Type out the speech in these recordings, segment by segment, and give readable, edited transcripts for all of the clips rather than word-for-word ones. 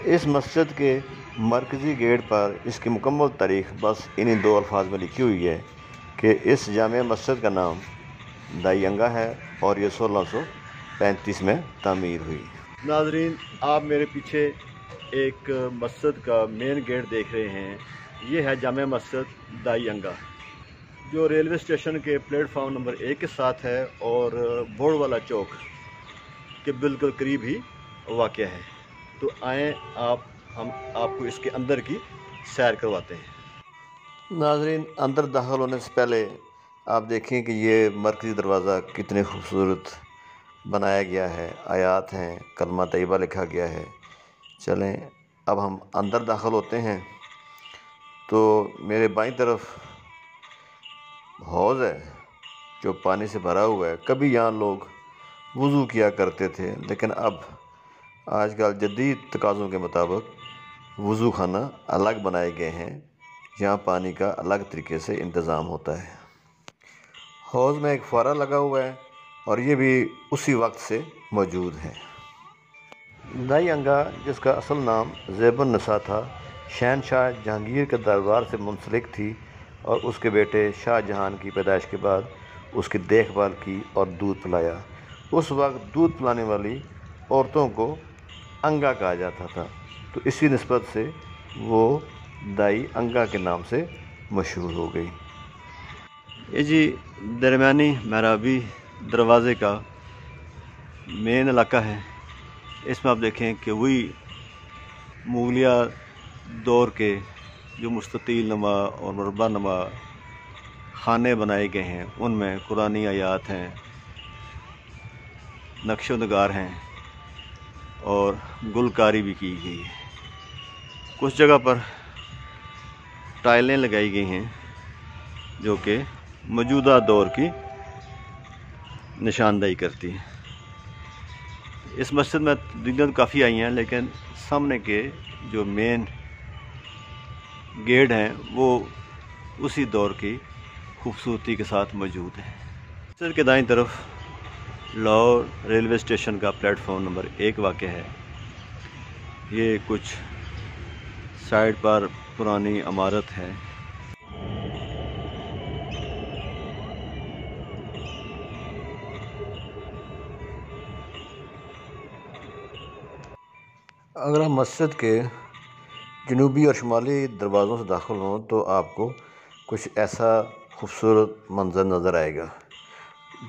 اس مسجد کے مرکزی گیٹ پر اس کی مکمل تاریخ بس انہی دو الفاظ میں لکھی ہوئی ہے کہ اس جامع مسجد کا نام دائی انگا ہے اور یہ 1635 میں تعمیر ہوئی۔ ناظرین، آپ میرے پیچھے ایک مسجد کا مین گیٹ دیکھ رہے ہیں، یہ ہے جامع مسجد دائی انگا، جو ریلوے اسٹیشن کے پلیٹ فارم نمبر 1 کے ساتھ ہے اور بورڈ والا چوک کے بالکل قریب ہی واقع ہے۔ تو آئیں ہم آپ کو اس کے اندر کی سیر کرواتے ہیں۔ ناظرین، اندر داخل ہونے سے پہلے آپ دیکھیں کہ یہ مرکزی دروازہ کتنے خوبصورت بنایا گیا ہے، آیات ہیں، کلمہ طیبہ لکھا گیا ہے۔ چلیں اب ہم اندر داخل ہوتے ہیں۔ تو میرے بائیں طرف حوض ہے جو پانی سے بھرا ہوا ہے۔ کبھی یہاں لوگ وضو کیا کرتے تھے، لیکن اب آج کل جدید تقاضوں کے مطابق وضو خانہ الگ بنائے گئے ہیں، یہاں پانی کا الگ طریقے سے انتظام ہوتا ہے۔ حوض میں ایک فوارہ لگا ہوا ہے اور یہ بھی اسی وقت سے موجود ہے۔ دائی انگا، جس کا اصل نام زیب النساء تھا، شہنشاہ جہانگیر کے دربار سے منسلک تھی اور اس کے بیٹے شاہ جہان کی پیدائش کے بعد اس کی دیکھ بھال کی اور دودھ پلایا۔ اس وقت دودھ پلانے والی عورتوں کو انگا کہا جاتا تھا، تو اسی نسبت سے وہ دائی انگا کے نام سے مشہور ہو گئی۔ یہ جی درمیانی محرابی دروازے کا مین علاقہ ہے۔ اس میں آپ دیکھیں کہ وہی مغلیہ دور کے جو مستطیل نما اور مربع نما خانے بنائے گئے ہیں، ان میں قرآنی آیات ہیں، نقش و نگار ہیں اور گلکاری بھی کی گئی ہے۔ کچھ جگہ پر ٹائلیں لگائی گئی ہیں جو کہ موجودہ دور کی نشاندہی کرتی ہیں۔ اس مسجد میں تبدیلیاں کافی آئی ہیں، لیکن سامنے کے جو مین گیٹ ہیں وہ اسی دور کی خوبصورتی کے ساتھ موجود ہیں۔ مسجد کے دائیں طرف لاہور ریلوے اسٹیشن کا پلیٹ فارم نمبر 1 واقع ہے۔ یہ کچھ سائڈ پر پرانی عمارت ہے۔ اگر ہم مسجد کے جنوبی اور شمالی دروازوں سے داخل ہوں تو آپ کو کچھ ایسا خوبصورت منظر نظر آئے گا۔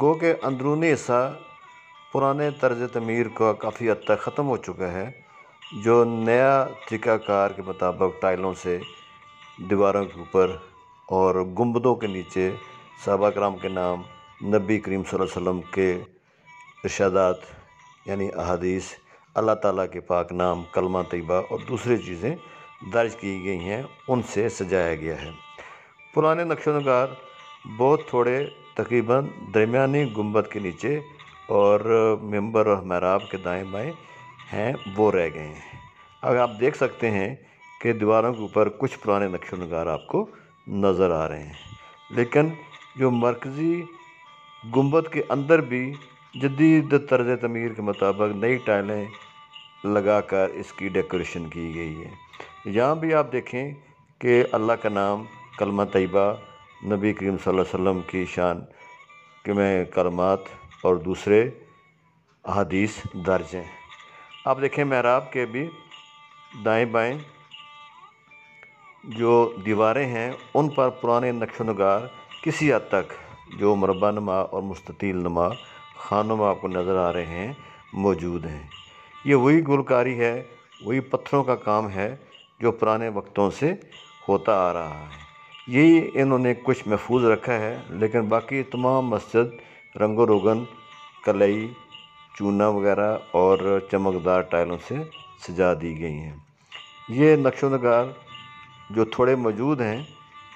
گو کہ اندرونی حصہ پرانے طرز تعمیر کا کافی حد تک ختم ہو چکا ہے، جو نیا طریقہ کار کے مطابق ٹائلوں سے دیواروں کے اوپر اور گنبدوں کے نیچے صحابہ کرام کے نام، نبی کریم صلی اللہ علیہ وسلم کے ارشادات یعنی احادیث، اللہ تعالیٰ کے پاک نام، کلمہ طیبہ اور دوسری چیزیں درج کی گئی ہیں، ان سے سجایا گیا ہے۔ پرانے نقش و نگار بہت تھوڑے تقریباً درمیانی گنبد کے نیچے اور ممبر اور محراب کے دائیں بائیں ہیں، وہ رہ گئے ہیں۔ اب آپ دیکھ سکتے ہیں کہ دیواروں کے اوپر کچھ پرانے نقش و نگار آپ کو نظر آ رہے ہیں، لیکن جو مرکزی گنبد کے اندر بھی جدید طرز تعمیر کے مطابق نئی ٹائلیں لگا کر اس کی ڈیکوریشن کی گئی ہے۔ یہاں بھی آپ دیکھیں کہ اللہ کا نام، کلمہ طیبہ، نبی کریم صلی اللہ علیہ وسلم کی شان میں کلمات اور دوسرے احادیث درج ہیں۔ آپ دیکھیں محراب کے بھی دائیں بائیں جو دیواریں ہیں ان پر پرانے نقش و نگار کسی حد تک جو مربع نما اور مستطیل نما خانوں میں آپ کو نظر آ رہے ہیں موجود ہیں۔ یہ وہی گلکاری ہے، وہی پتھروں کا کام ہے جو پرانے وقتوں سے ہوتا آ رہا ہے۔ یہی انہوں نے کچھ محفوظ رکھا ہے، لیکن باقی تمام مسجد رنگ و روگن، کلئی، چونا وغیرہ اور چمکدار ٹائلوں سے سجا دی گئی ہیں۔ یہ نقش و نگار جو تھوڑے موجود ہیں،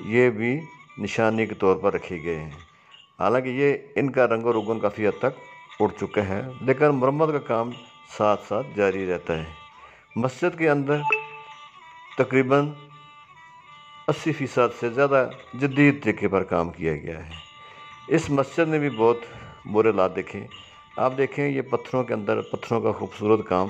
یہ بھی نشانی کے طور پر رکھے گئے ہیں، حالانکہ یہ ان کا رنگ و روگن کافی حد تک اڑ چکا ہے، لیکن مرمت کا کام ساتھ ساتھ جاری رہتا ہے۔ مسجد کے اندر تقریباً 80% سے زیادہ جدید طریقے پر کام کیا گیا ہے۔ اس مسجد میں بھی بہت برے حالات دیکھیں۔ آپ دیکھیں یہ پتھروں کے اندر پتھروں کا خوبصورت کام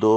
2